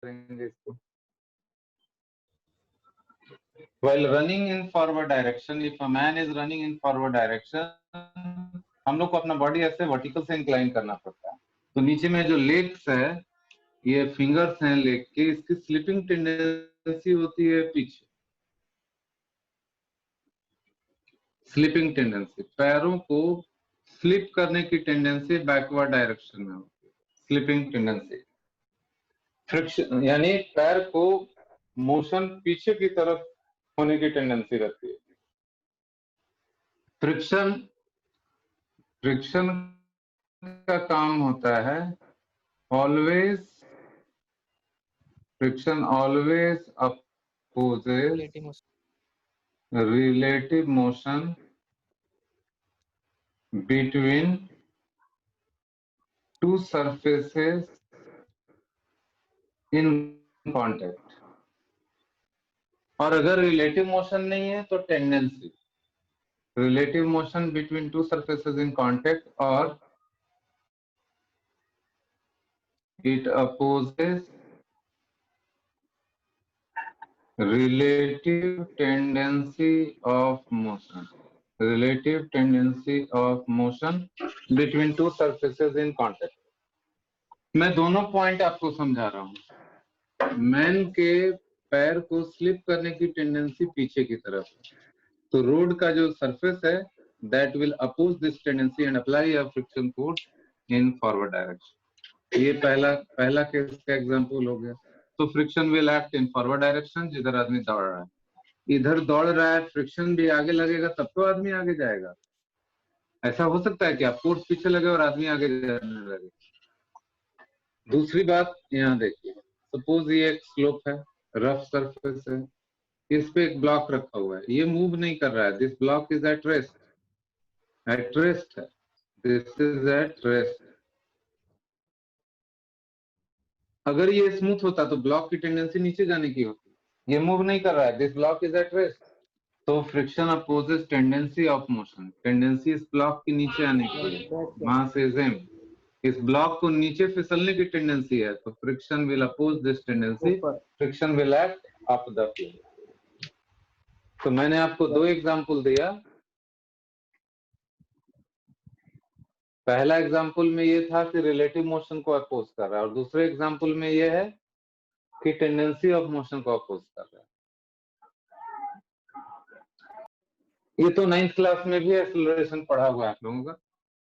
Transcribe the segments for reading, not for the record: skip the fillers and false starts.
करेंगे इसको। While running in forward direction, if a man is running in forward direction, हम लोग को अपना बॉडी ऐसे वर्टिकल से इंक्लाइन करना पड़ता है। तो नीचे में जो लेग्स है, ये फिंगर्स हैं लेग के, इसकी स्लिपिंग टेंडेंसी होती है पीछे। स्लिपिंग टेंडेंसी, पैरों को स्लिप करने की टेंडेंसी बैकवर्ड डायरेक्शन में होती है। स्लिपिंग टेंडेंसी, फ्रिक्शन यानी पैर को मोशन पीछे की तरफ होने की टेंडेंसी रहती है। फ्रिक्शन का काम होता है always, friction always opposes relative motion between two surfaces in contact। और अगर रिलेटिव मोशन नहीं है तो tendency, relative motion between two surfaces in contact, or it opposes relative tendency of motion, relative tendency of motion between two surfaces in contact। मैं दोनों point आपको समझा रहा हूं। मैन के पैर को स्लिप करने की टेंडेंसी पीछे की तरफ है, तो रोड का जो सरफेस है that will oppose this tendency and apply a friction force in forward direction। ये पहला केस का एग्जांपल हो गया। तो friction will act in forward direction, जिधर आदमी दौड़ रहा है, इधर दौड़ रहा है, फ्रिक्शन भी आगे लगेगा तब तो आदमी आगे जाएगा। ऐसा हो सकता है कि आप फोर्स पीछे लगे और आदमी आगे जाने लगे। दूसरी बात यहाँ देखिए, सपोज ये एक स्लोप है, रफ सरफेस है, इस पे एक ब्लॉक रखा हुआ है, ये मूव नहीं कर रहा है। This block is at rest है, दिस इज एट रेस्ट। अगर ये स्मूथ होता तो ब्लॉक की टेंडेंसी नीचे जाने की होती, ये मूव नहीं कर रहा है, this block is at rest. तो friction opposes tendency of motion, tendency इस ब्लॉक के नीचे आने की है, मास इज एम, इस ब्लॉक को नीचे फिसलने की टेंडेंसी है, तो friction will oppose this tendency, friction will act up the flow. तो मैंने आपको दो एग्जांपल दिया। पहला एग्जांपल में ये था कि रिलेटिव मोशन को अपोज कर रहा है, और दूसरे एग्जांपल में ये है कि टेंडेंसी ऑफ मोशन को अपोज कर रहा है। ये तो 9th क्लास में भी एक्सेलरेशन पढ़ा हुआ है आप लोगों का।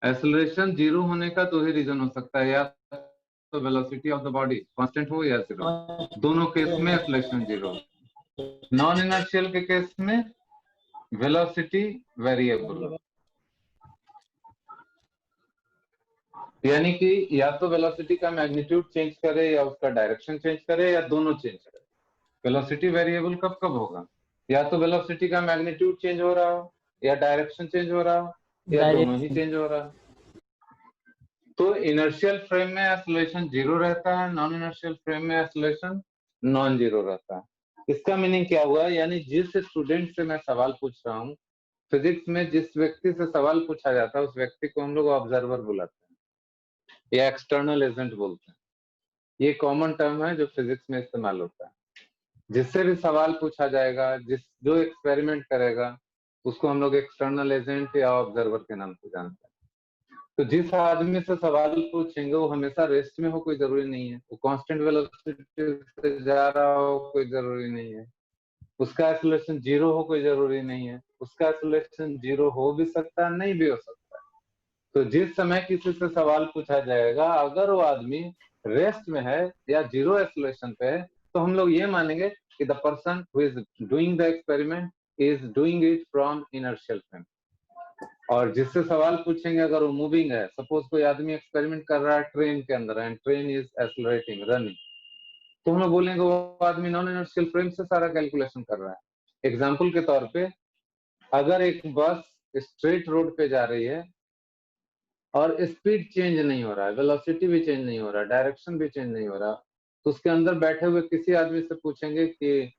एक्सेलरेशन जीरो होने का दो ही रीजन हो सकता है, या तो velocity of the body constant हो या जीरो, दोनों केस में एक्सेलरेशन जीरो। नॉन इनर्शियल के केस में वेलोसिटी वेरिएबल, यानी कि या तो वेलोसिटी का मैग्नीट्यूड चेंज करे या उसका डायरेक्शन चेंज करे, या दोनों चेंज करे। वेलोसिटी वेरिएबल कब कब होगा, या तो वेलोसिटी का मैग्नीट्यूड चेंज हो रहा हो, या डायरेक्शन चेंज हो रहा हो, या दोनों ही चेंज हो रहा हो। तो इनर्शियल फ्रेम में एक्सेलरेशन जीरो रहता है, नॉन इनर्शियल फ्रेम में एक्सेलरेशन नॉन जीरो रहता है। इसका मीनिंग क्या हुआ, यानी जिस स्टूडेंट से मैं सवाल पूछ रहा हूँ, फिजिक्स में जिस व्यक्ति से सवाल पूछा जाता है उस व्यक्ति को हम लोग ऑब्जर्वर बुलाते हैं या एक्सटर्नल एजेंट बोलते हैं। ये कॉमन टर्म है जो फिजिक्स में इस्तेमाल होता है। जिससे भी सवाल पूछा जाएगा, जो एक्सपेरिमेंट करेगा, उसको हम लोग एक्सटर्नल एजेंट या ऑब्जर्वर के नाम से जानते हैं। तो जिस आदमी से सवाल पूछेंगे वो हमेशा रेस्ट में हो कोई जरूरी नहीं है, वो कांस्टेंट वेलोसिटी से जा रहा हो कोई जरूरी नहीं है, उसका एक्सेलरेशन जीरो हो कोई जरूरी नहीं है, उसका एक्सेलरेशन जीरो हो भी सकता है, नहीं भी हो सकता है। तो जिस समय किसी से सवाल पूछा जाएगा, अगर वो आदमी रेस्ट में है या जीरो एक्सेलरेशन पे है, तो हम लोग ये मानेंगे कि the person who is doing the experiment is doing it from inertial frame. और जिससे सवाल पूछेंगे अगर वो मूविंग है, सपोज कोई आदमी एक्सपेरिमेंट कर रहा है ट्रेन के अंदर and train is accelerating running, तो हम लोग बोलेंगे वो आदमी नॉन इनर्शियल फ्रेम से सारा कैलकुलेशन कर रहा है। एग्जांपल के तौर पे, अगर एक बस स्ट्रेट रोड पे जा रही है और स्पीड चेंज नहीं हो रहा है, वेलोसिटी भी चेंज नहीं हो रहा, डायरेक्शन भी चेंज नहीं हो रहा, तो उसके अंदर बैठे हुए किसी आदमी से पूछेंगे कि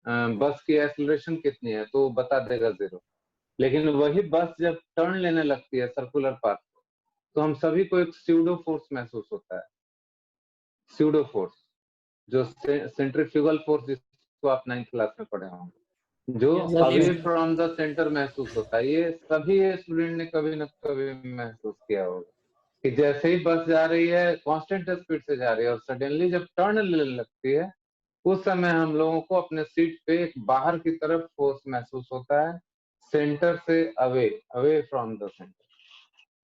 बस की एक्सेलरेशन कितनी है, तो बता देगा जीरो। लेकिन वही बस जब टर्न लेने लगती है सर्कुलर पाथ, तो हम सभी को एक स्यूडो फोर्स महसूस होता है, स्यूडो फोर्स। जो सेंट्रीफ्यूगल फोर्स जिसको आप 9th क्लास में पढ़े होंगे, जो अवे फ्रॉम द सेंटर महसूस होता है, ये सभी स्टूडेंट ने कभी न कभी महसूस किया होगा कि जैसे ही बस जा रही है कांस्टेंट स्पीड से जा रही है और सडनली जब टर्न लेने लगती है, उस समय हम लोगों को अपने सीट पे एक बाहर की तरफ फोर्स महसूस होता है, सेंटर से away from the centre.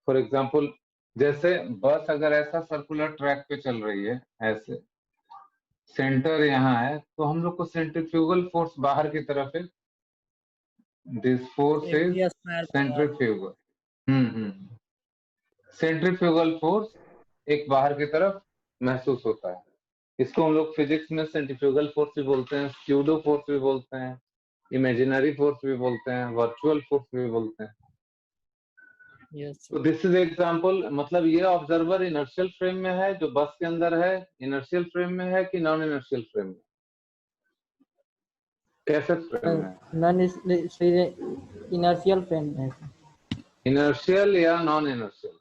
For example, जैसे बस अगर ऐसा सर्कुलर ट्रैक पे चल रही है, ऐसे सेंटर यहाँ है, तो हम लोग को सेंट्रीफ्यूगल फोर्स बाहर की तरफ है, this force is centrifugal. Centrifugal force एक बाहर की तरफ महसूस होता है। इसको हम लोग फिजिक्स में सेंट्रीफ्यूगल फोर्स भी बोलते हैं, स्यूडो फोर्स भी बोलते हैं, इमेजिनरी फोर्स भी बोलते हैं, वर्चुअल फोर्स भी बोलते हैं। तो दिस इज एग्जांपल, मतलब ये ऑब्जर्वर इनर्शियल फ्रेम में है जो बस के अंदर है, इनर्शियल फ्रेम में है कि नॉन इनर्शियल फ्रेम में, कैसे फ्रेम में? नॉन इनर्शियल फ्रेम में। इनर्शियल या non inertial?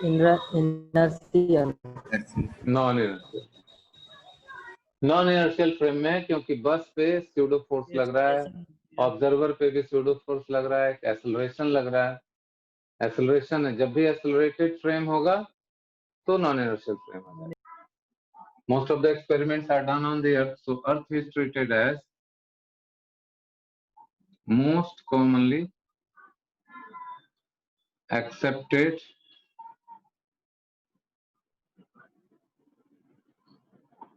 Inertial. Non inertial. Non inertial frame में है क्योंकि बस पे स्यूडो फोर्स लग रहा है, ऑब्जर्वर पे भी स्यूडो फोर्स लग रहा है, एक्सेलरेशन लग रहा है, एक्सेलरेशन है। जब भी एक्सेलरेटेड फ्रेम होगा तो नॉन इनर्शियल फ्रेम होगा। Most of the experiments are done on the earth, so earth is treated as most commonly accepted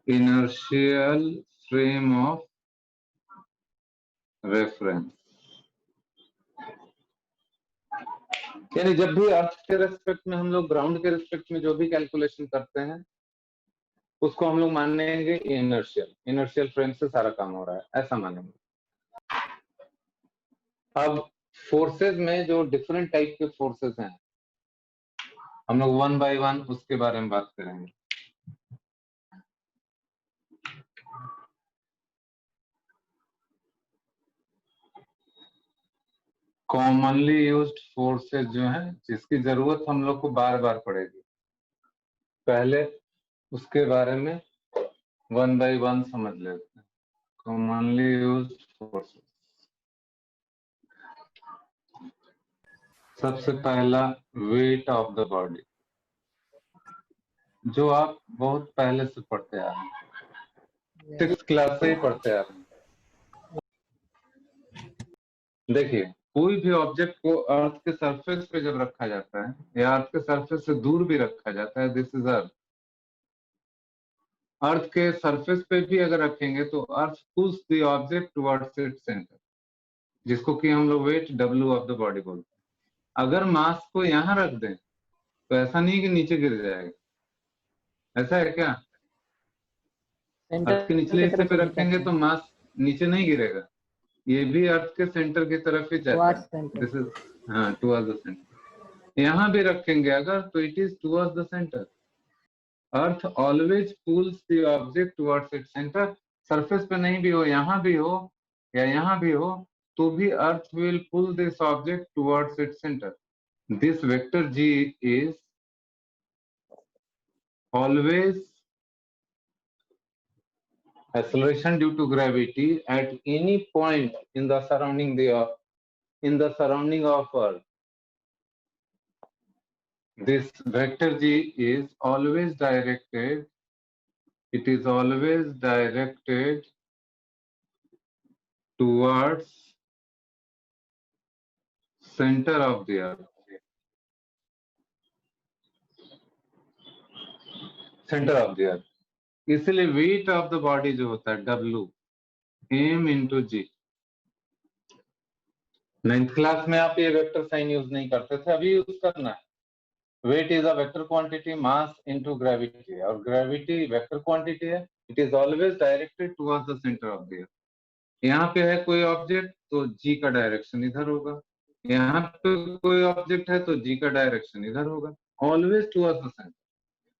inertial frame of reference। यानी जब भी अर्थ के रेस्पेक्ट में हम लोग ग्राउंड के रेस्पेक्ट में जो भी कैलकुलेशन करते हैं उसको हम लोग मानेंगे इनर्शियल फ्रेम से सारा काम हो रहा है, ऐसा मानेंगे। अब फोर्सेस में जो डिफरेंट टाइप के फोर्सेस हैं, हम लोग वन बाय वन उसके बारे में बात करेंगे। कॉमनली यूज्ड फोर्सेस जो हैं, जिसकी जरूरत हम लोग को बार बार पड़ेगी, पहले उसके बारे में वन बाय वन समझ लेते हैं। कॉमनली यूज्ड फोर्सेस, सबसे पहला वेट ऑफ द बॉडी, जो आप बहुत पहले से पढ़ते आ रहे हैं, 6th क्लास से ही पढ़ते आ रहे हैं। देखिए, कोई भी ऑब्जेक्ट को अर्थ के सरफेस पे जब रखा जाता है या अर्थ के सरफेस से दूर भी रखा जाता है, दिस इज अर्थ। अर्थ के सरफेस पे भी अगर रखेंगे तो earth pulls the object towards its centre, जिसको कि हम लोग weight W of the body बोलते हैं। अगर मास को यहाँ रख दें तो ऐसा नहीं कि नीचे गिर जाएगा, ऐसा है क्या? अर्थ के निचले हिस्से पे रखेंगे तो मास नीचे नहीं गिरेगा, ये भी अर्थ के सेंटर की तरफ ही जाता है। This is towards the centre. यहाँ भी रखेंगे अगर तो it is towards the centre. Earth always pools the object towards its centre. Surface पे नहीं भी हो, यहाँ भी हो या यहाँ भी हो, तो भी earth will pull this object towards its centre. This vector G is always acceleration due to gravity at any point in the surrounding of Earth. This vector G is always directed. It is always directed towards center of the Earth. Center of the Earth. इसलिए weight of the body जो होता है W, m into G। 9th class में आप ये vector sign use नहीं करते थे, अभी यूज करना है। Weight is a vector quantity, mass into gravity, और ग्रेविटी वेक्टर क्वांटिटी है। It is always directed towards the centre of the earth. यहाँ पे है कोई ऑब्जेक्ट तो G का डायरेक्शन इधर होगा, यहाँ पे कोई ऑब्जेक्ट है तो G का डायरेक्शन इधर होगा, ऑलवेज टुवर्ड्स द सेंटर।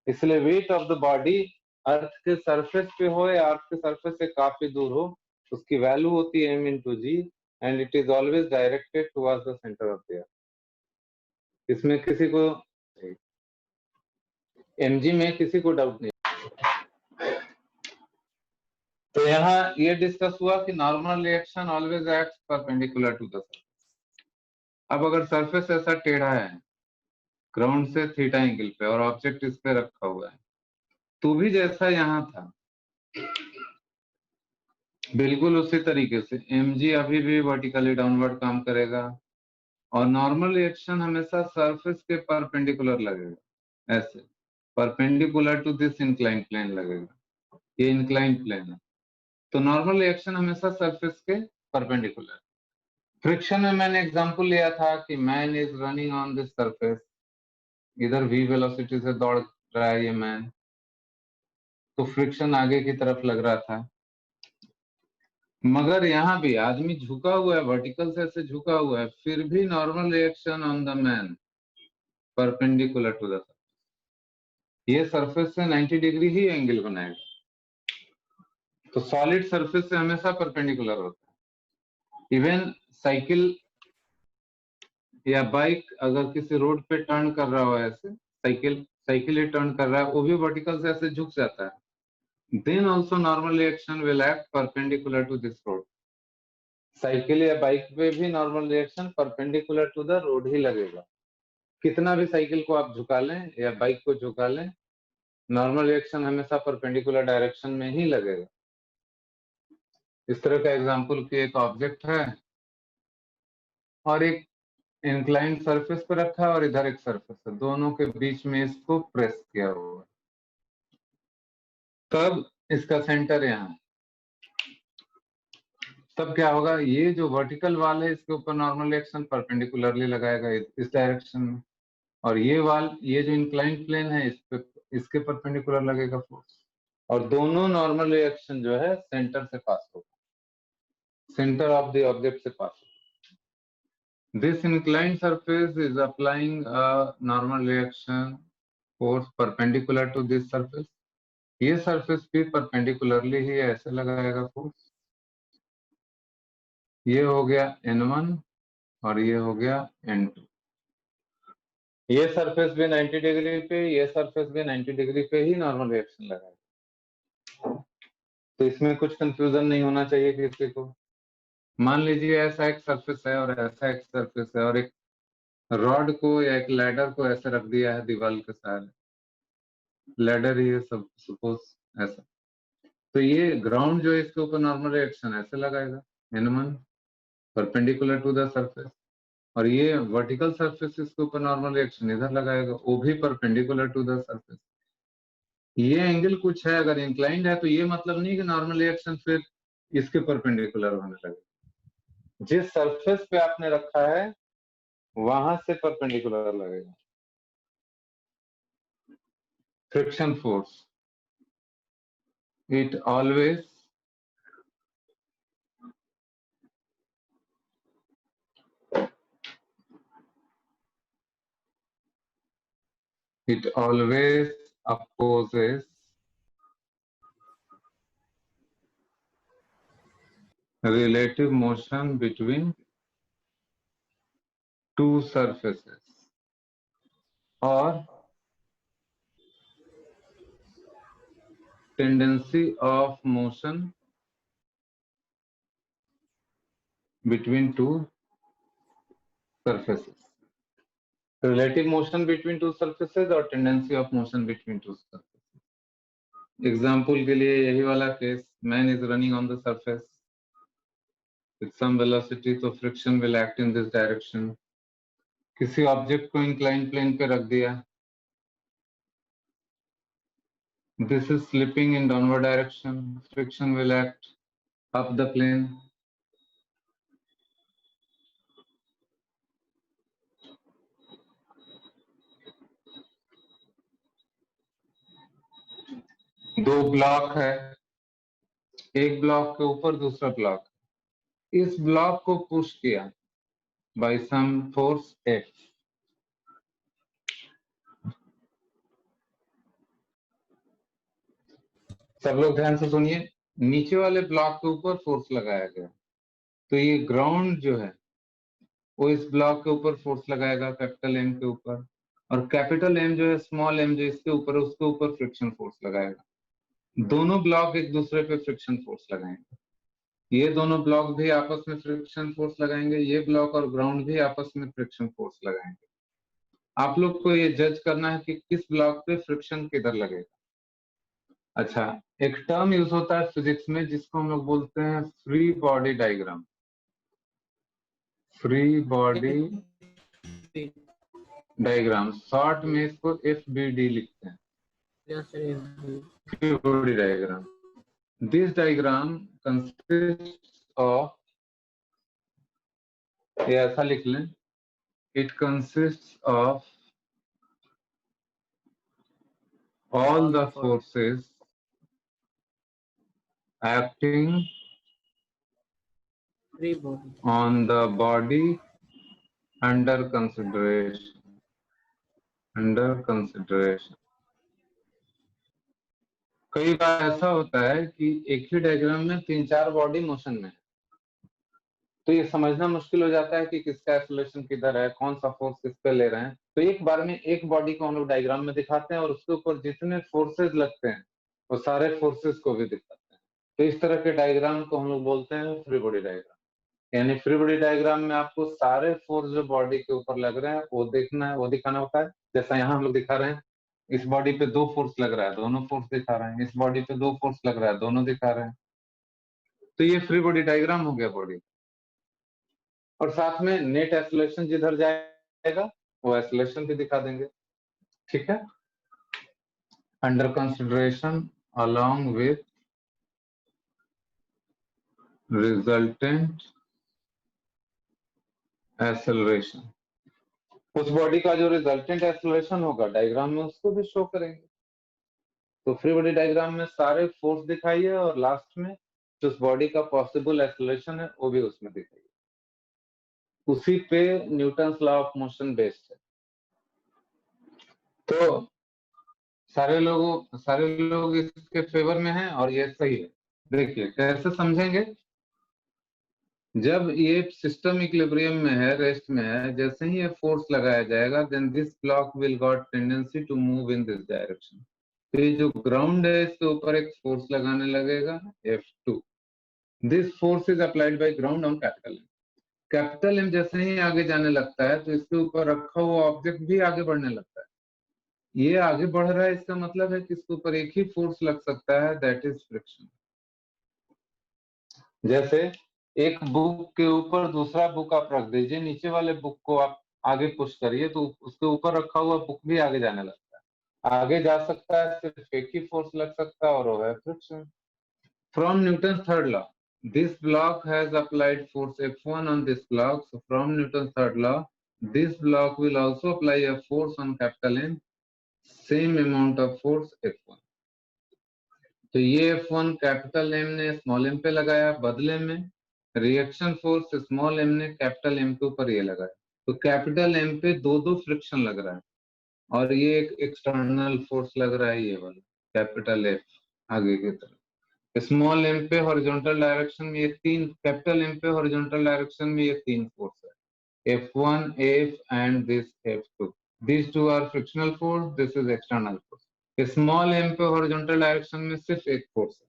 इसलिए weight of the body earth के सरफेस पे हो या अर्थ के सरफेस से काफी दूर हो, उसकी वैल्यू होती है m into G and it is always directed towards the centre of the अर्थ। इसमें किसी को mg में किसी को डाउट नहीं। तो यहाँ ये डिस्कस हुआ कि normal reaction always acts perpendicular to the surface. अब अगर सरफेस ऐसा टेढ़ा है ग्राउंड से थीटा एंगल पे और ऑब्जेक्ट इस पे रखा हुआ है, तो भी जैसा यहाँ था बिल्कुल उसी तरीके से mg अभी भी वर्टिकली डाउनवर्ड काम करेगा और नॉर्मल रिएक्शन हमेशा सरफेस के परपेंडिकुलर लगेगा, ऐसे perpendicular to this incline plane लगेगा, ये इंक्लाइन प्लेन है, तो नॉर्मल रिएक्शन हमेशा सरफेस के परपेंडिकुलर। फ्रिक्शन में मैंने एग्जांपल लिया था कि man is running on this surface, इधर v वेलोसिटी से दौड़ रहा है ये मैन, तो फ्रिक्शन आगे की तरफ लग रहा था, मगर यहाँ भी आदमी झुका हुआ है, वर्टिकल से ऐसे झुका हुआ है, फिर भी normal reaction on the man perpendicular to the, ये सरफेस से 90 डिग्री ही एंगल बनाएगा, तो सॉलिड सरफेस से हमेशा परपेंडिकुलर होता है। इवन साइकिल या बाइक अगर किसी रोड पे टर्न कर रहा हो ऐसे, साइकिल ही टर्न कर रहा है, वो भी वर्टिकल से ऐसे झुक जाता है, then also normal reaction will act perpendicular to this road। साइकिल या बाइक पे भी normal reaction perpendicular to the road ही लगेगा, कितना भी साइकिल को आप झुका लें या बाइक को झुका लें, नॉर्मल रिएक्शन हमेशा परपेंडिकुलर डायरेक्शन में ही लगेगा। इस तरह का एग्जांपल कि एक ऑब्जेक्ट है और एक इंक्लाइंड सरफेस पे रखा है और इधर एक सरफेस है, दोनों के बीच में इसको प्रेस किया हुआ है, तब इसका सेंटर यहाँ, तब क्या होगा, ये जो वर्टिकल वाल है इसके ऊपर नॉर्मल रिएक्शन परपेंडिकुलरली लगाएगा इस डायरेक्शन में, और ये वाल, ये जो इंक्लाइंड प्लेन है इस पे, इसके परपेंडिकुलर लगेगा फोर्स, और दोनों नॉर्मल रिएक्शन जो है सेंटर से पास होगा, सेंटर ऑफ द ऑब्जेक्ट से पास होगा। This inclined surface is applying a normal reaction force perpendicular to this surface, ये सरफेस भी परपेंडिकुलरली ही ऐसे लगाएगा फोर्स, ये हो गया N1 और ये हो गया N2, ये सरफेस भी 90 डिग्री पे, ये सरफेस भी 90 डिग्री पे ही नॉर्मल रिएक्शन लगाएगा, तो इसमें कुछ कंफ्यूजन नहीं होना चाहिए किसी को। मान लीजिए ऐसा एक सरफेस है और ऐसा एक सरफेस है, और एक रॉड को या एक लैडर को ऐसे रख दिया है दीवार के सहारे, लैडर ही है सब सपोज ऐसा, तो ये ग्राउंड जो है इसके ऊपर नॉर्मल रिएक्शन ऐसे लगाएगा N1 perpendicular to the surface, और ये वर्टिकल सरफेस इसके ऊपर नॉर्मल रिएक्शन इधर लगाएगा, वो भी परपेंडिकुलर टू द सरफेस। ये एंगल कुछ है, अगर इंक्लाइंड है तो ये मतलब नहीं कि नॉर्मल रिएक्शन फिर इसके परपेंडिकुलर होने लगे, जिस सरफेस पे आपने रखा है वहां से परपेंडिकुलर लगेगा। Friction force, it always opposes relative motion between two surfaces or tendency of motion between two surfaces, relative motion between two surfaces और tendency of motion between two surfaces। Example के लिए यही वाला case, man is running on the surface with some velocity, तो friction will act in this direction। किसी object को incline plane पे रख दिया, this is slipping in downward direction, friction will act up the plane। दो block है, एक block के ऊपर दूसरा ब्लॉक, इस ब्लॉक को पुश किया बाय सम फोर्स F, सब लोग ध्यान से सुनिए, नीचे वाले ब्लॉक के ऊपर फोर्स लगाया गया, तो ये ग्राउंड जो है वो इस ब्लॉक के ऊपर फोर्स लगाएगा कैपिटल M के ऊपर, और कैपिटल M जो है स्मॉल m जो इसके ऊपर है उसके ऊपर फ्रिक्शन फोर्स लगाएगा। दोनों ब्लॉक एक दूसरे पे फ्रिक्शन फोर्स लगाएंगे, ये दोनों ब्लॉक भी आपस में फ्रिक्शन फोर्स लगाएंगे, ये ब्लॉक और ग्राउंड भी आपस में फ्रिक्शन फोर्स लगाएंगे। आप लोग को ये जज करना है कि किस ब्लॉक पे फ्रिक्शन किधर लगेगा। अच्छा, एक टर्म यूज होता है फिजिक्स में जिसको हम लोग बोलते हैं free body diagram. Free body diagram, short में इसको FBD लिखते हैं, free body diagram. This diagram consist of, ये ऐसा लिख लें, it consist of all the forces acting on the body under consideration. कई बार ऐसा होता है कि एक ही डायग्राम में 3-4 बॉडी मोशन में है, तो ये समझना मुश्किल हो जाता है कि किसका एक्सेलरेशन किधर है, कौन सा फोर्स किस पे ले रहे हैं। तो एक बार में एक बॉडी को हम लोग डायग्राम में दिखाते हैं और उसके ऊपर जितने फोर्सेस लगते हैं वो सारे फोर्सेस को भी दिखाते हैं। तो इस तरह के डायग्राम को हम लोग बोलते हैं फ्री बॉडी डायग्राम। यानी फ्री बॉडी डायग्राम में आपको सारे फोर्स जो बॉडी के ऊपर लग रहे हैं वो देखना है, वो दिखाना होता है। जैसा यहाँ हम लोग दिखा रहे हैं, इस बॉडी पे 2 फोर्स लग रहा है, दोनों फोर्स दिखा रहे हैं। इस बॉडी पे 2 फोर्स लग रहा है, दोनों दिखा रहे हैं। तो ये फ्री बॉडी डायग्राम हो गया बॉडी। और साथ में नेट एक्सेलरेशन जिधर जाएगा वो एक्सेलरेशन भी दिखा देंगे, ठीक है। Under consideration along with resultant acceleration, उस बॉडी का जो रिजल्टेंट एक्सेलरेशन होगा डायग्राम में उसको भी शो करेंगे। तो फ्री बॉडी डायग्राम में सारे फोर्स दिखाइए और लास्ट में जो उस बॉडी का पॉसिबल एक्सेलरेशन है वो भी उसमें दिखाइए। उसी पे Newton's law of motion based है। तो सारे लोग इसके फेवर में हैं और ये सही है। देखिए कैसे समझेंगे, जब ये सिस्टम इक्विलिब्रियम में है, रेस्ट में है, जैसे ही ये फोर्स लगाया जाएगा then this block will got tendency to move in this direction. तो ये जो ग्राउंड है इसके ऊपर एक फोर्स लगाने लगेगा F2। This force is applied by ground on capital M. Capital M जैसे ही आगे जाने लगता है तो इसके ऊपर रखा हुआ ऑब्जेक्ट भी आगे बढ़ने लगता है। ये आगे बढ़ रहा है, इसका मतलब है कि इसके ऊपर एक ही फोर्स लग सकता है, दैट इज फ्रिक्शन। जैसे एक बुक के ऊपर दूसरा बुक आप रख दीजिए, नीचे वाले बुक को आप आगे पुश करिए तो उसके ऊपर रखा हुआ बुक भी आगे जाने लगता है। आगे जा सकता है, सिर्फ एक ही फोर्स लग सकता है और वो है friction. From Newton third law, this block has applied force F1 on this block. So from Newton's third law, this block will also apply a force on capital M, same amount of force F1. तो ये F1 capital M ने small m पे लगाया, बदले में reaction force small m ने capital M के ऊपर ये लगाया। तो कैपिटल M पे 2 फ्रिक्शन लग रहा है और ये एक एक्सटर्नल फोर्स लग रहा है, ये वाला कैपिटल F आगे की तरफ। स्मॉल एम पे हॉरिजॉन्टल डायरेक्शन में ये 3, कैपिटल एम पे हॉरिजॉन्टल डायरेक्शन में ये 3 फोर्स है, F1, F and this F2। These two are frictional force, this is external force। Small m पे हॉरिजॉन्टल डायरेक्शन में सिर्फ एक फोर्स है।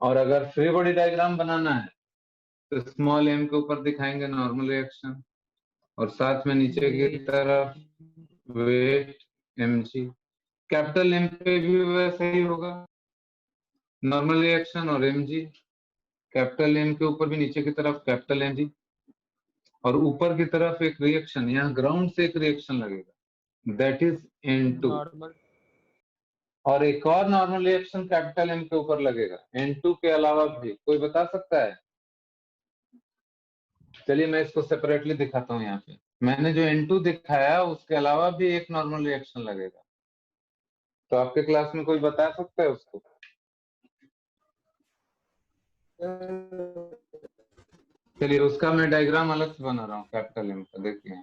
और अगर फ्री बॉडी डायग्राम बनाना है तो स्मॉल एम के ऊपर दिखाएंगे नॉर्मल रिएक्शन और साथ में नीचे की तरफ वेट mg। कैपिटल एम पे भी वैसे ही होगा, नॉर्मल रिएक्शन और mg। कैपिटल एम के ऊपर भी नीचे की तरफ कैपिटल एम जी और ऊपर की तरफ एक रिएक्शन, यहाँ ग्राउंड से एक रिएक्शन लगेगा, दैट इज N2। और एक और नॉर्मल रिएक्शन कैपिटल एम के ऊपर लगेगा N2 के अलावा भी। कोई बता सकता है? चलिए मैं इसको सेपरेटली दिखाता हूँ। यहाँ पे मैंने जो N2 दिखाया उसके अलावा भी एक नॉर्मल रिएक्शन लगेगा। तो आपके क्लास में कोई बता सकता है उसको? चलिए उसका मैं डायग्राम अलग से बना रहा हूँ कैपिटल एम का। देखिए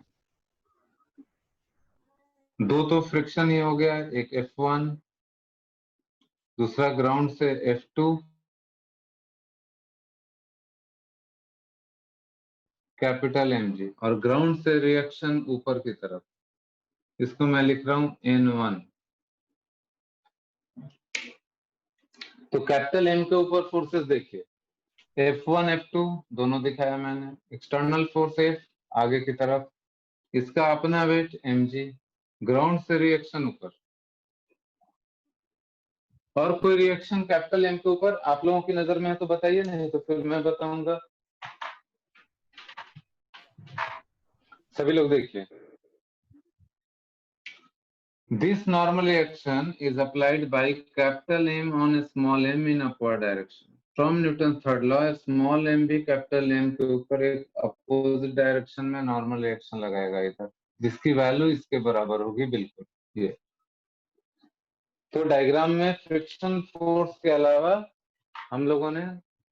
2 तो फ्रिक्शन ही हो गया, एक F1, दूसरा ग्राउंड से F2, कैपिटल mg और ग्राउंड से रिएक्शन ऊपर की तरफ, इसको मैं लिख रहा हूं N1। तो कैपिटल एम के ऊपर फोर्सेस देखिए, F1 F2 दोनों दिखाया मैंने, एक्सटर्नल फोर्स F आगे की तरफ, इसका अपना वेट mg, ग्राउंड से रिएक्शन ऊपर, और कोई रिएक्शन कैपिटल एम के ऊपर आप लोगों की नजर में है तो बताइए, नहीं तो फिर मैं बताऊंगा। सभी लोग देखिए, this normal reaction is applied by capital M on small m in upward direction. From Newton's third law, small m भी कैपिटल m के ऊपर एक अपोजिट डायरेक्शन में नॉर्मल रिएक्शन लगाएगा इधर, जिसकी वैल्यू इसके बराबर होगी बिल्कुल ये। तो डायग्राम में फ्रिक्शन फोर्स के अलावा हम लोगों ने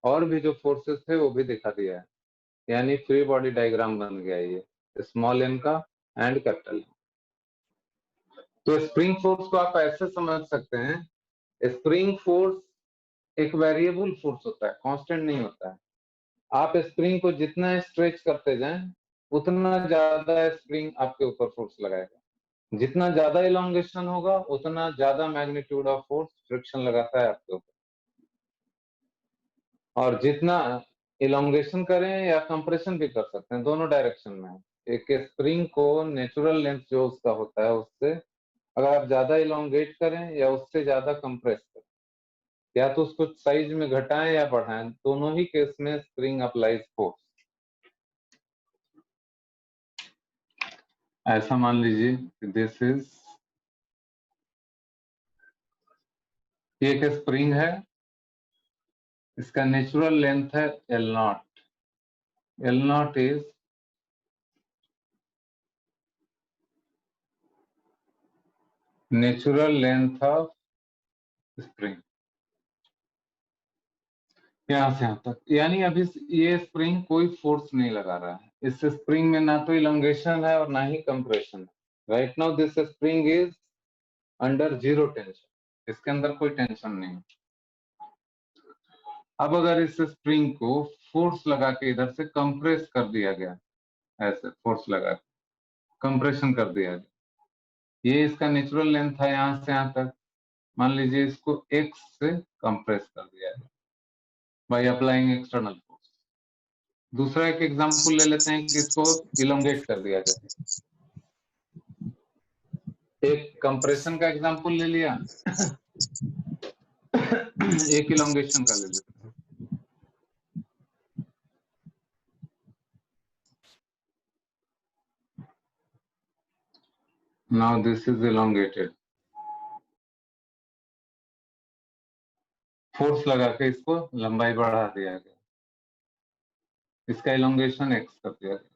और भी जो फोर्सेस थे वो भी दिखा दिया है, यानी फ्री बॉडी डायग्राम बन गया ये स्मॉल m का एंड कैपिटल M। तो स्प्रिंग फोर्स को आप ऐसे समझ सकते हैं, स्प्रिंग फोर्स एक वेरिएबल फोर्स होता है, कांस्टेंट नहीं होता है। आप स्प्रिंग को जितना स्ट्रेच करते जाएं उतना ज्यादा स्प्रिंग आपके ऊपर फोर्स लगाएगा, जितना ज्यादा इलोंगेशन होगा उतना ज्यादा मैग्नीट्यूड ऑफ फोर्स फ्रिक्शन लगाता है आपके ऊपर, और जितना इलोंगेशन करें या कंप्रेशन भी कर सकते हैं, दोनों डायरेक्शन में। एक स्प्रिंग को नेचुरल लेंथ जो उसका होता है उससे अगर आप ज्यादा इलोंगेट करें या उससे ज्यादा कंप्रेस करें, या तो उसको साइज में घटाएं या बढ़ाएं, दोनों ही केस में स्प्रिंग अप्लाइज फोर्स। ऐसा मान लीजिए दिस इज ये एक स्प्रिंग है, इसका नेचुरल लेंथ है L0। L0 is natural length of spring, यहां से यहां तक, यानी अभी ये स्प्रिंग कोई फोर्स नहीं लगा रहा है, इस स्प्रिंग में ना तो इलोंगेशन है और ना ही कंप्रेशन है। Right now this spring is under zero tension, इसके अंदर कोई टेंशन नहीं। अब अगर इस स्प्रिंग को फोर्स लगा के इधर से कंप्रेस कर दिया गया, ऐसे फोर्स लगा के कंप्रेशन कर दिया गया, ये इसका नेचुरल लेंथ था यहां से यहां तक, मान लीजिए इसको x से कंप्रेस कर दिया गया बाय अप्लाइंग एक्सटर्नल फोर्स। दूसरा एक एग्जांपल ले लेते हैं कि इसको इलोंगेट कर दिया जाए, एक कंप्रेशन का एग्जांपल ले लिया एक इलोंगेशन का ले लेते हैं। Now this is elongated, force लगा के इसको लंबाई बढ़ा दिया गया, इसका इलोंगेशन x कर दिया गया।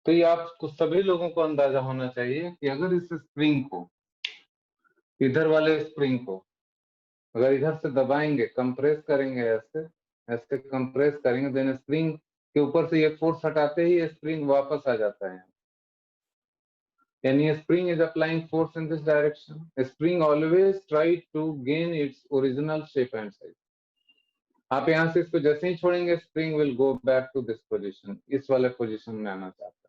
तो ये आपको सभी लोगों को अंदाजा होना चाहिए कि अगर इस स्प्रिंग को, इधर वाले स्प्रिंग को अगर इधर से दबाएंगे, कंप्रेस करेंगे, ऐसे ऐसे कंप्रेस करेंगे, देन स्प्रिंग के ऊपर से ये फोर्स हटाते ही स्प्रिंग वापस आ जाता है, यानी spring is applying force in this direction. Spring always try to gain its original shape and size. आप यहाँ से इसको जैसे ही छोड़ेंगे spring will go back to this position, इस वाले पोजीशन में आना चाहता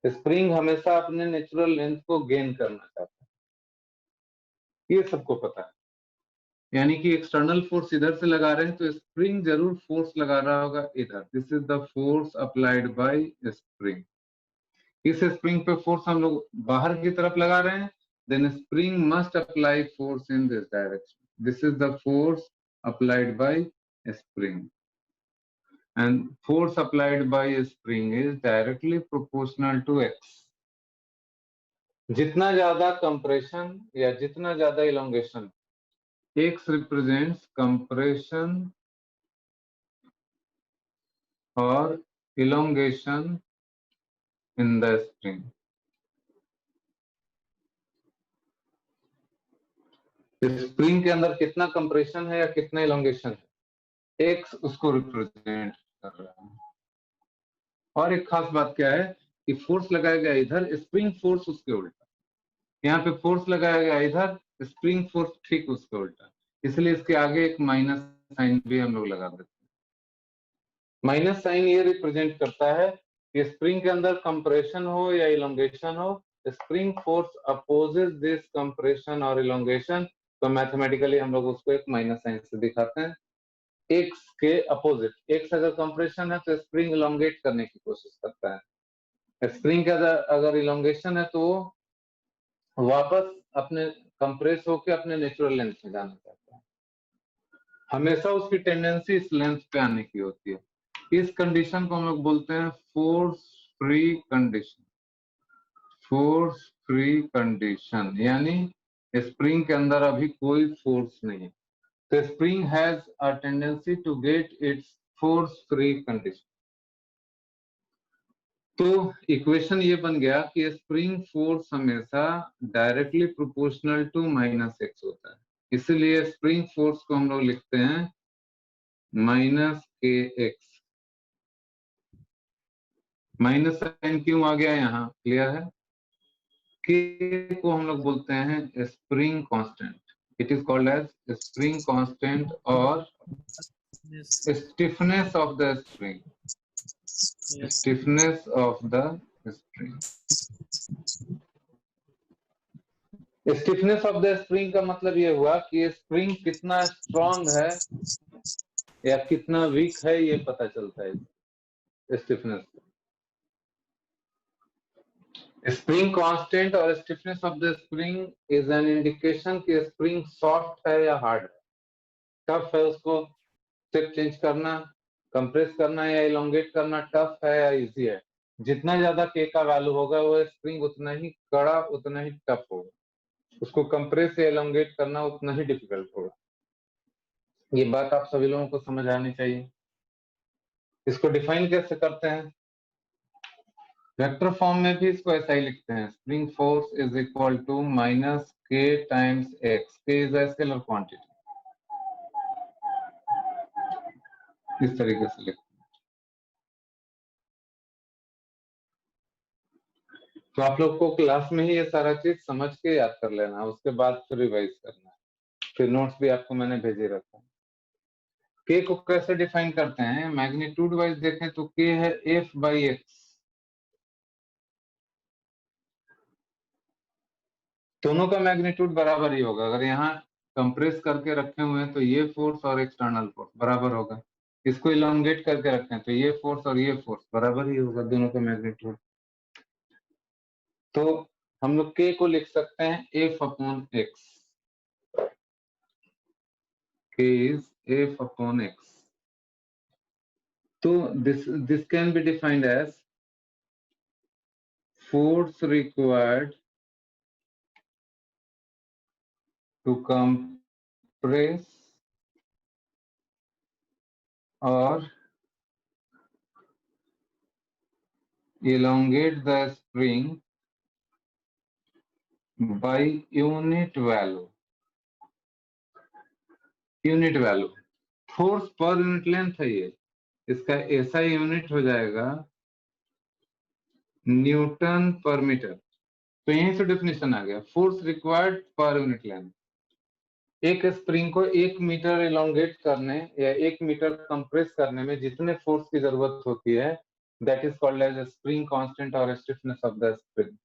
है। स्प्रिंग हमेशा अपने नेचुरल लेंथ को गेन करना चाहता है, ये सबको पता है। यानी कि एक्सटर्नल फोर्स इधर से लगा रहे हैं तो स्प्रिंग जरूर फोर्स लगा रहा होगा इधर, this is the force applied by spring. इस स्प्रिंग पे फोर्स हम लोग बाहर की तरफ लगा रहे हैं, then spring must apply force in this direction, this is the force applied by spring, and force applied by a spring is directly proportional to x। जितना ज्यादा कंप्रेशन या जितना ज्यादा इलोंगेशन, x रिप्रेजेंट्स कंप्रेशन और elongation in the spring. Spring के अंदर कितना compression है या कितना इलोंगेशन है, x उसको रिप्रेजेंट कर रहा है। और एक खास बात क्या है कि फोर्स लगाया गया इधर, स्प्रिंग फोर्स उसके उल्टा, यहाँ पे फोर्स लगाया गया इधर, स्प्रिंग फोर्स ठीक उसके उल्टा, इसलिए इसके आगे एक माइनस साइन भी हम लोग लगा देते हैं। माइनस साइन ये रिप्रेजेंट करता है कि स्प्रिंग के अंदर कंप्रेशन हो या इलोंगेशन हो, spring force opposes this compression और इलोंगेशन तो मैथमेटिकली हम लोग उसको एक माइनस साइन से दिखाते हैं। एक्स के अपोजिट, एक्स अगर कंप्रेशन है तो स्प्रिंग इलोंगेट करने की कोशिश करता है, स्प्रिंग का अगर इलोंगेशन है तो वापस अपने कंप्रेस होके अपने नेचुरल लेंथ में जाना चाहता है। हमेशा उसकी टेंडेंसी इस लेंथ पे आने की होती है। इस कंडीशन को हम लोग बोलते हैं force free condition. Force free condition यानी स्प्रिंग के अंदर अभी कोई फोर्स नहीं है, तो spring has a tendency to get its force free condition. तो इक्वेशन ये बन गया कि स्प्रिंग फोर्स हमेशा directly proportional to minus x होता है, इसीलिए स्प्रिंग फोर्स को हम लोग लिखते हैं माइनस के एक्स। माइनस साइन क्यों आ गया यहाँ, क्लियर है? के को हम लोग बोलते हैं spring constant, it is called as spring constant और stiffness of the spring, stiffness of the spring. Stiffness of the spring का मतलब ये हुआ कि स्प्रिंग कितना स्ट्रांग है या कितना वीक है ये पता चलता है स्टिफनेस। स्प्रिंग कांस्टेंट और stiffness of the spring is an indication कि स्प्रिंग सॉफ्ट है या हार्ड है, टफ है उसको शेप चेंज करना, कंप्रेस करना या इलोंगेट करना टफ है या इजी है। जितना ज्यादा के का वैल्यू होगा वो स्प्रिंग उतना ही कड़ा उतना ही टफ होगा, उसको कंप्रेस या इलोंगेट करना उतना ही डिफिकल्ट होगा। ये बात आप सभी लोगों को समझ आनी चाहिए। इसको डिफाइन कैसे करते हैं? वेक्टर फॉर्म में भी इसको ऐसा ही लिखते हैं, spring force is equal to minus k times x, k is a scalar quantity, इस तरीके से लिखते हैं। तो आप लोग को क्लास में ही ये सारा चीज समझ के याद कर लेना, उसके बाद फिर रिवाइज करना, फिर नोट्स भी आपको मैंने भेजे रखा है। के को कैसे डिफाइन करते हैं? मैग्नीट्यूड वाइज देखें तो के है एफ बाई एक्स, दोनों का मैग्नीट्यूड बराबर ही होगा। अगर यहाँ कंप्रेस करके रखे हुए हैं तो ये फोर्स और एक्सटर्नल फोर्स बराबर होगा, इसको इलोंगेट करके रखे हैं तो ये फोर्स और ये फोर्स बराबर ही होगा, दोनों का मैग्नीट्यूड। तो हम लोग के को लिख सकते हैं F upon x, k is F upon x. तो this can be defined as force required to compress or elongate the spring by unit value, unit value। Force per unit length है ये, इसका ऐसा यूनिट हो जाएगा Newton पर metre. तो यहीं से डेफिनेशन आ गया, force required per unit length. एक स्प्रिंग को 1 मीटर इलोंगेट करने या 1 मीटर कंप्रेस करने में जितने फोर्स की जरूरत होती है that is called as spring constant और stiffness of the spring.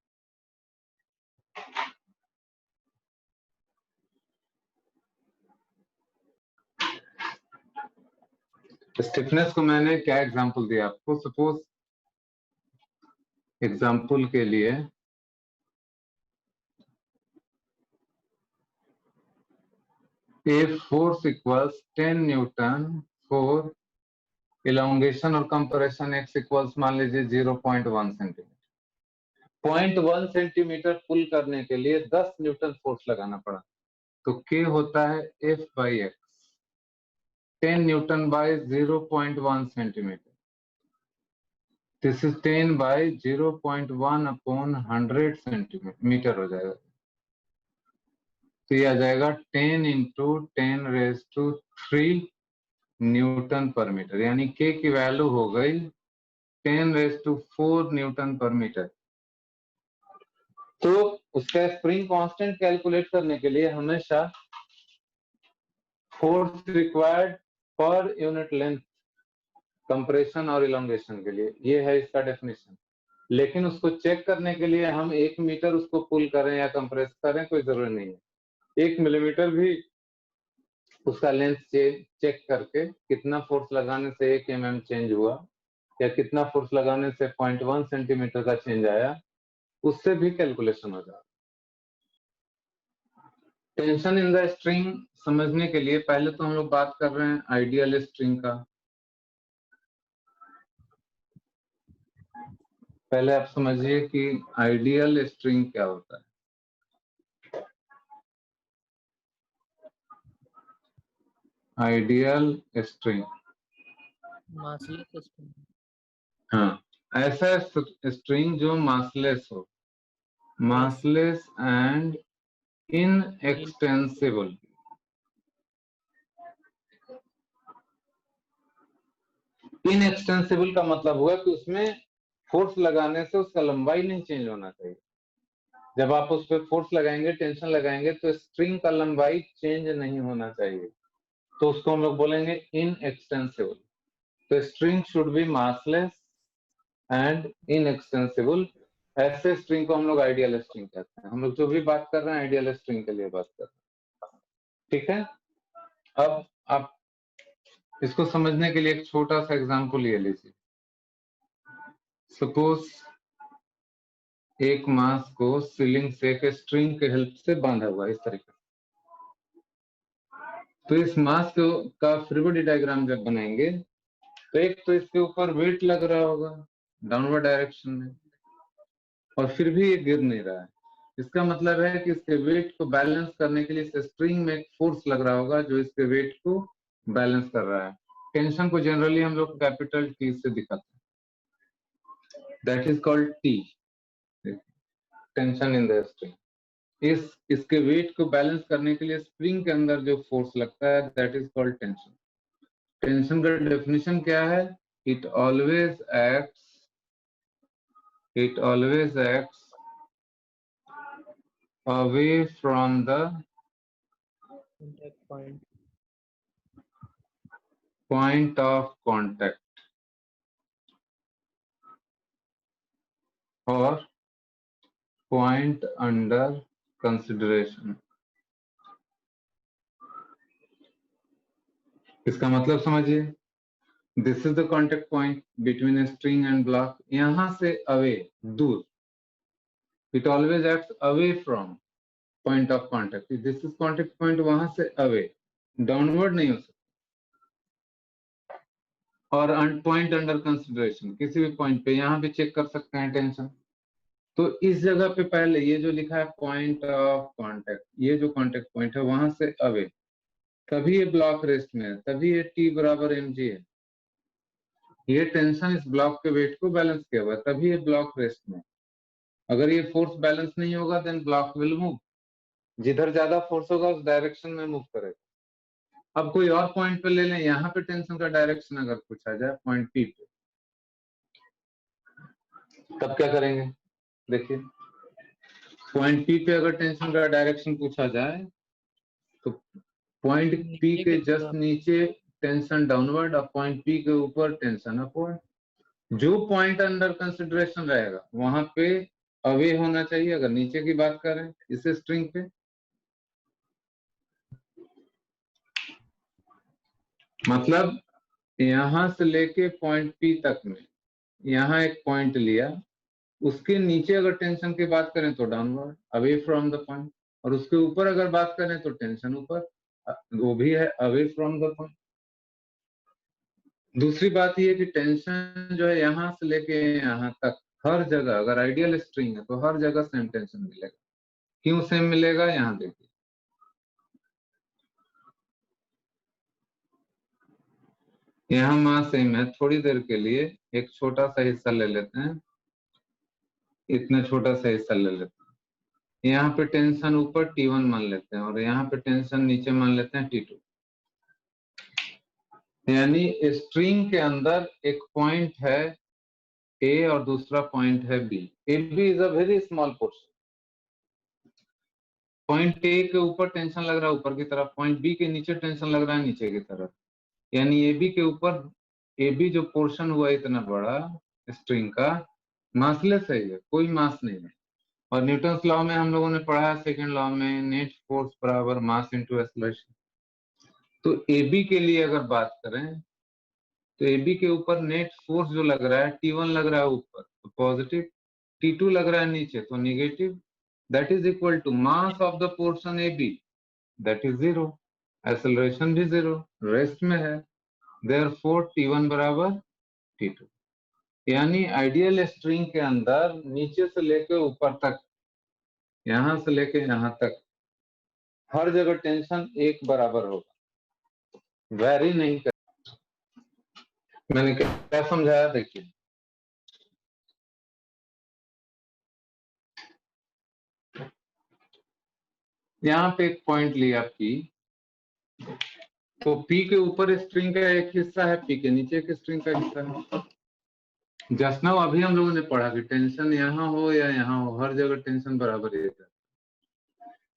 Stiffness को मैंने क्या एग्जांपल दिया आपको? सपोज एग्जांपल के लिए if force equals 10 Newton for elongation और compression x equals मान लीजिए 0.1 सेंटीमीटर, 0.1 सेंटीमीटर पुल करने के लिए 10 न्यूटन फोर्स लगाना पड़ा, तो k होता है f by x, 10 Newton by 0.1 centimetre, this is 10 by 0.1 upon 100 centimetre हो जाएगा। तो ये आ जाएगा 10 इंटू 10 रेज टू 3 न्यूटन पर मीटर, यानी के की वैल्यू हो गई 10 रेज टू 4 न्यूटन पर मीटर। तो उसका स्प्रिंग कांस्टेंट कैलकुलेट करने के लिए हमेशा force required per unit length compression और इलोंगेशन के लिए, ये है इसका डेफिनेशन। लेकिन उसको चेक करने के लिए हम 1 मीटर उसको पुल करें या कंप्रेस करें कोई जरूरी नहीं है, 1 मिलीमीटर भी उसका लेंथ चेक करके कितना फोर्स लगाने से 1 mm चेंज हुआ या कितना फोर्स लगाने से 0.1 सेंटीमीटर का चेंज आया, उससे भी कैलकुलेशन हो जाता। टेंशन इन द स्ट्रिंग समझने के लिए पहले तो हम लोग बात कर रहे हैं आइडियल स्ट्रिंग का। पहले आप समझिए कि आइडियल स्ट्रिंग क्या होता है। Ideal string, massless string. हाँ, ऐसा स्ट्रिंग जो मासलेस हो, मासलेस एंड इनएक्सटेंसिबल। इनएक्सटेंसिबल का मतलब हुआ कि उसमें फोर्स लगाने से उसका लंबाई नहीं चेंज होना चाहिए। जब आप उस पर फोर्स लगाएंगे, टेंशन लगाएंगे, तो स्ट्रिंग का लंबाई चेंज नहीं होना चाहिए, तो उसको हम लोग बोलेंगे इनएक्सटेंसिबल। तो string should be massless and inextensible. ऐसे स्ट्रिंग को हम लोग आइडियल स्ट्रिंग कहते हैं। हम लोग जो भी बात कर रहे हैं आइडियल स्ट्रिंग के लिए बात कर रहे हैं, ठीक है। अब आप इसको समझने के लिए एक छोटा सा एग्जांपल ले लीजिए। सपोज एक मास को सीलिंग से एक स्ट्रिंग के हेल्प से बांधा हुआ इस तरीके से। तो इस मास का फ्री बॉडी डायग्राम जब बनाएंगे तो एक तो इसके ऊपर वेट लग रहा होगा डाउनवर्ड डायरेक्शन में, और फिर भी ये गिर नहीं रहा है। इसका मतलब है कि इसके वेट को बैलेंस करने के लिए इस स्ट्रिंग में एक फोर्स लग रहा होगा जो इसके वेट को बैलेंस कर रहा है। टेंशन को जनरली हम लोग कैपिटल टी से दिखाते हैं, that is called T, tension in the string. इसके वेट को बैलेंस करने के लिए स्प्रिंग के अंदर जो फोर्स लगता है that is called tension. Tension का डेफिनेशन क्या है? It always acts away from the point of contact or point under consideration। इसका मतलब समझिए, this is the contact point between a string and block. यहां से अवे, दूर, it always acts away from point of contact. This is contact point, वहां से away, downward नहीं हो सकता। और पॉइंट अंडर कंसिडरेशन, किसी भी पॉइंट पे, यहां भी चेक कर सकते हैं टेंशन। तो इस जगह पे पहले ये जो लिखा है पॉइंट ऑफ कांटेक्ट, ये जो कांटेक्ट पॉइंट है वहां से अवे, तभी ये ब्लॉक रेस्ट में है, तभी ये T बराबर mg है। ये टेंशन इस ब्लॉक के वेट को बैलेंस किया हुआ है, तभी ये ब्लॉक रेस्ट में। अगर ये फोर्स बैलेंस नहीं होगा देन ब्लॉक विल मूव, जिधर ज्यादा फोर्स होगा उस डायरेक्शन में मूव करेगा। अब कोई और पॉइंट पे ले लें, यहाँ पे टेंशन का डायरेक्शन अगर पूछा जाए पॉइंट P पे, तब क्या करेंगे? देखिए, पॉइंट P पे अगर टेंशन का डायरेक्शन पूछा जाए तो पॉइंट P के जस्ट नीचे टेंशन डाउनवर्ड और पॉइंट P के ऊपर टेंशन अपवर्ड। जो पॉइंट अंडर कंसिडरेशन रहेगा वहां पे अवे होना चाहिए। अगर नीचे की बात करें इस स्ट्रिंग पे, मतलब यहां से लेके पॉइंट P तक में, यहाँ एक पॉइंट लिया, उसके नीचे अगर टेंशन की बात करें तो downward, away from the point, और उसके ऊपर अगर बात करें तो टेंशन ऊपर, वो भी है अवे फ्रॉम द पॉइंट। दूसरी बात ये कि टेंशन जो है यहाँ से लेके यहाँ तक हर जगह, अगर आइडियल स्ट्रिंग है तो हर जगह सेम टेंशन मिलेगा। क्यों सेम मिलेगा? यहाँ देखिए, यहाँ मास सेम है। थोड़ी देर के लिए एक छोटा सा हिस्सा ले लेते हैं, इतना छोटा सा हिस्सा ले लेते हैं। यहाँ पे टेंशन ऊपर T1 मान लेते हैं और यहाँ पे टेंशन नीचे मान लेते हैं T2। यानी स्ट्रिंग के अंदर एक पॉइंट है A और दूसरा पॉइंट है B। AB is a very small portion. Point A के ऊपर टेंशन लग रहा है ऊपर की तरफ, पॉइंट B के नीचे टेंशन लग रहा है नीचे की तरफ। यानी AB के ऊपर, AB जो पोर्शन हुआ इतना बड़ा स्ट्रिंग का, मासलेस है, ये कोई मास नहीं है। और न्यूटन्स लॉ में हम लोगों ने पढ़ा है सेकेंड लॉ में नेट फोर्स बराबर मास इनटू एक्सेलरेशन। तो AB के लिए अगर बात करें तो AB के ऊपर नेट फोर्स जो लग रहा है T1 लग रहा है ऊपर तो पॉजिटिव, T2 लग रहा है नीचे तो negative, that is equal to mass of the portion AB that is 0, acceleration भी 0 रेस्ट में है, देयरफॉर T1 बराबर T2। यानी आइडियल स्ट्रिंग के अंदर नीचे से लेकर ऊपर तक, यहां से लेके यहां तक हर जगह टेंशन एक बराबर होगा, वैरी नहीं कर। मैंने क्या समझाया देखिए, यहाँ पे एक पॉइंट लिया P, तो P के ऊपर स्ट्रिंग का एक हिस्सा है, P के नीचे एक स्ट्रिंग का हिस्सा है। जस्ट नाउ अभी हम लोगों ने पढ़ा कि टेंशन यहाँ हो या यहाँ हो, हर जगह टेंशन बराबर ही है।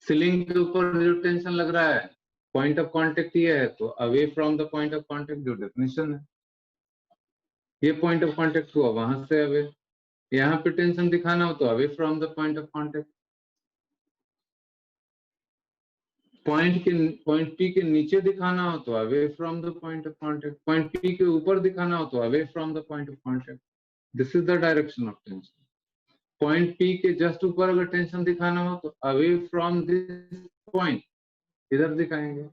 सीलिंग के ऊपर जो टेंशन लग रहा है पॉइंट ऑफ कांटेक्ट ये है, तो away from the point of contact जो डेफिनेशन है, ये पॉइंट ऑफ कांटेक्ट हुआ वहां से अवे, यहाँ पे टेंशन दिखाना हो तो away from the point of contact. Point P के नीचे दिखाना हो तो away from the point of contact, point P के ऊपर दिखाना हो तो away from the point of contact. This is the direction of tension. Point P के जस्ट ऊपर अगर टेंशन दिखाना हो तो अवे फ्रॉम दिस पॉइंट, इधर दिखाएंगे।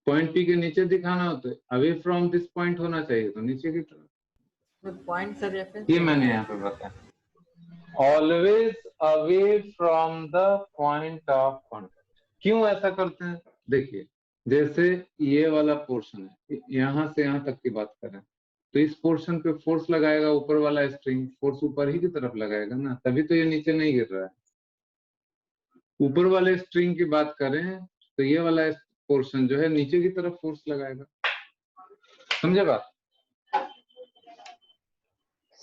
पॉइंट P के नीचे दिखाना हो तो अवे फ्रॉम दिस पॉइंट होना चाहिए, तो नीचे की तरफ। पॉइंट से रेफरेंस ये मैंने यहाँ पे बताया, always away from the point of contact. क्यों ऐसा करते हैं देखिए, जैसे ये वाला पोर्शन है, यहाँ से यहाँ तक की बात करें तो इस पोर्शन पे फोर्स लगाएगा ऊपर वाला स्ट्रिंग, फोर्स ऊपर ही की तरफ लगाएगा ना, तभी तो ये नीचे नहीं गिर रहा है। ऊपर वाले स्ट्रिंग की बात करें तो ये वाला पोर्शन जो है नीचे की तरफ फोर्स लगाएगा, समझे बात?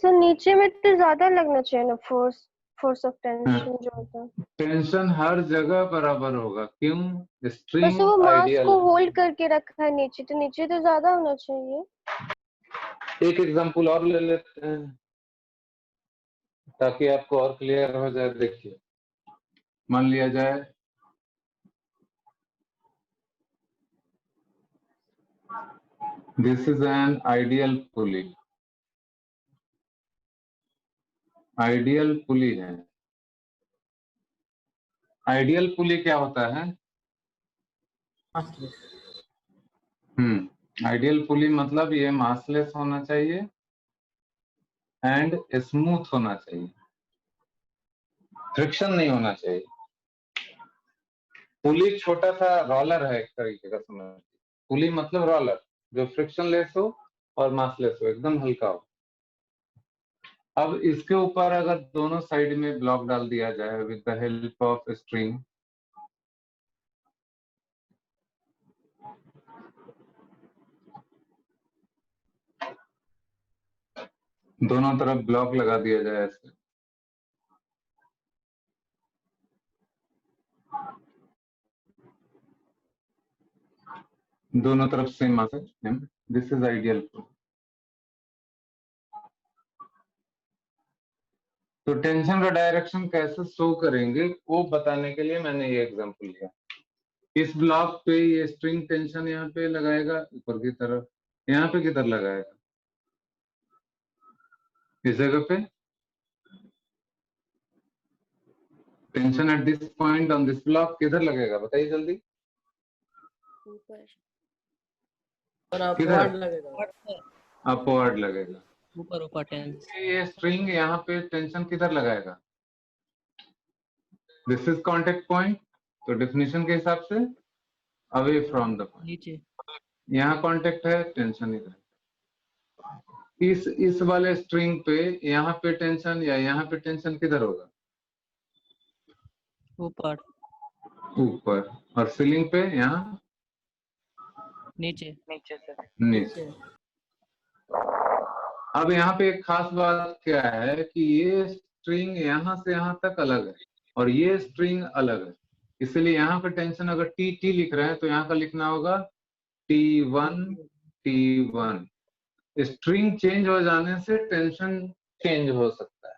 सर नीचे में तो ज्यादा लगना चाहिए ना फोर्स ऑफ टेंशन जो होता है। टेंशन हर जगह बराबर होगा, क्यों? बस स्ट्रिंग वो मास आइडियल को है। होल्ड करके रखा है नीचे, तो नीचे तो ज्यादा होना चाहिए। एक एग्जांपल और ले लेते हैं ताकि आपको और क्लियर हो जाए। देखिए, मान लिया जाए this is an ideal pulley, ideal pulley है। आइडियल पुली क्या होता है? आइडियल पुली मतलब ये मासलेस होना चाहिए एंड स्मूथ होना चाहिए, फ्रिक्शन नहीं होना चाहिए। पुली छोटा सा रोलर है एक तरीके का, समझ। पुली मतलब रोलर जो फ्रिक्शन लेस हो और मासलेस हो, एकदम हल्का हो। अब इसके ऊपर अगर दोनों साइड में ब्लॉक डाल दिया जाए with the help of string, दोनों तरफ ब्लॉक लगा दिया जाए ऐसे, दोनों तरफ सेम मास है, दिस इज आइडियल पुल। तो टेंशन का डायरेक्शन कैसे शो करेंगे वो बताने के लिए मैंने ये एग्जांपल लिया। इस ब्लॉक पे ये स्ट्रिंग टेंशन यहाँ पे लगाएगा ऊपर की तरफ, यहाँ पे किधर लगाएगा? इस जगह पे tension at this point on this block किधर लगेगा, बताइए जल्दी। ऊपर अपवर्ड लगेगा, अपवर्ड लगेगा। ऊपर ऊपर टेंस। ये स्ट्रिंग यहाँ पे टेंशन किधर लगाएगा? दिस इज कांटेक्ट पॉइंट, तो डेफिनेशन के हिसाब से अवे फ्रॉम द पॉइंट। नीचे यहाँ कांटेक्ट है, टेंशन इधर। इस वाले स्ट्रिंग पे यहाँ पे टेंशन या यहाँ पे टेंशन किधर होगा? ऊपर ऊपर। और सीलिंग पे यहाँ नीचे नीचे। अब यहाँ पे एक खास बात क्या है कि ये स्ट्रिंग यहाँ से यहाँ तक अलग है और ये स्ट्रिंग अलग है, इसलिए यहाँ पे टेंशन अगर टी टी लिख रहे हैं तो यहाँ का लिखना होगा T1 T1। स्ट्रिंग चेंज हो जाने से टेंशन चेंज हो सकता है,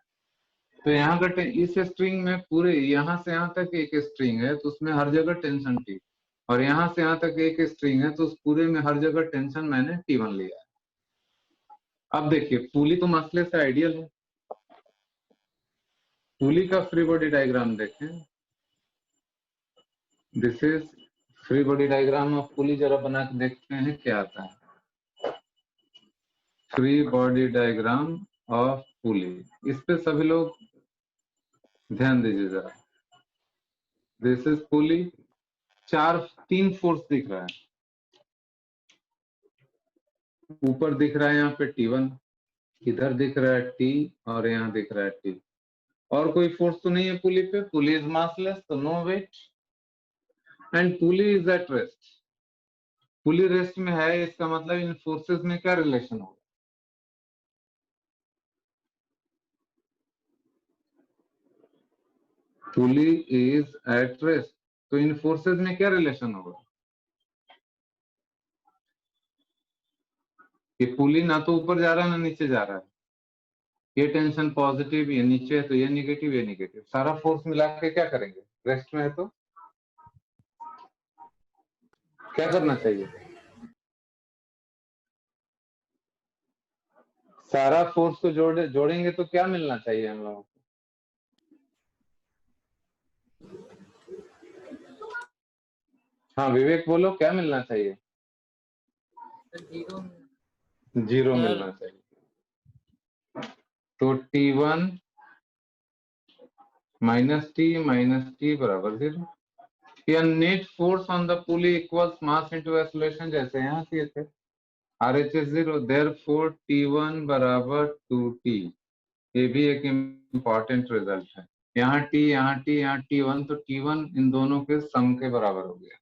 तो यहाँ का इस स्ट्रिंग में पूरे यहाँ से यहाँ तक एक स्ट्रिंग है तो उसमें हर जगह टेंशन T, और यहाँ से यहाँ तक एक स्ट्रिंग है तो उस पूरे में हर जगह टेंशन मैंने T1 लिया है। अब देखिए पुली तो मसले से आइडियल है। पुली का फ्री बॉडी डायग्राम देखें, this is free body diagram of pulley. जरा बना के देखते हैं क्या आता है। Free body diagram of pulley, इस पे सभी लोग ध्यान दीजिए जरा। दिस इज पुली, तीन फोर्स दिख रहा है। ऊपर दिख रहा है यहाँ पे T1, इधर दिख रहा है T, और यहाँ दिख रहा है T। और कोई फोर्स तो नहीं है पुली पे, पुली इज मासलेस, तो no weight, and pulley is at rest. Pulley rest में है, इसका मतलब इन फोर्सेस में क्या रिलेशन होगा? पुली इज एट रेस्ट, तो इन फोर्सेस में क्या रिलेशन होगा? ये पुली ना तो ऊपर जा रहा है ना नीचे जा रहा है। ये टेंशन पॉजिटिव, ये नीचे है तो ये निगेटिव, ये निगेटिव, सारा फोर्स मिला के क्या करेंगे? रेस्ट में है तो क्या करना चाहिए? सारा फोर्स को जोड़ेंगे तो क्या मिलना चाहिए हम लोगों को? हाँ विवेक बोलो, क्या मिलना चाहिए? जीरो मिलना चाहिए। तो T1 माइनस टी बराबर 0। या net force on the pulley equals mass into acceleration, जैसे यहाँ किए थे। RHS 0, देयरफॉर T1 बराबर 2T। ये भी एक इम्पॉर्टेंट रिजल्ट है। यहाँ T, यहाँ T, यहाँ T1, तो T1 इन दोनों के सम के बराबर हो गया।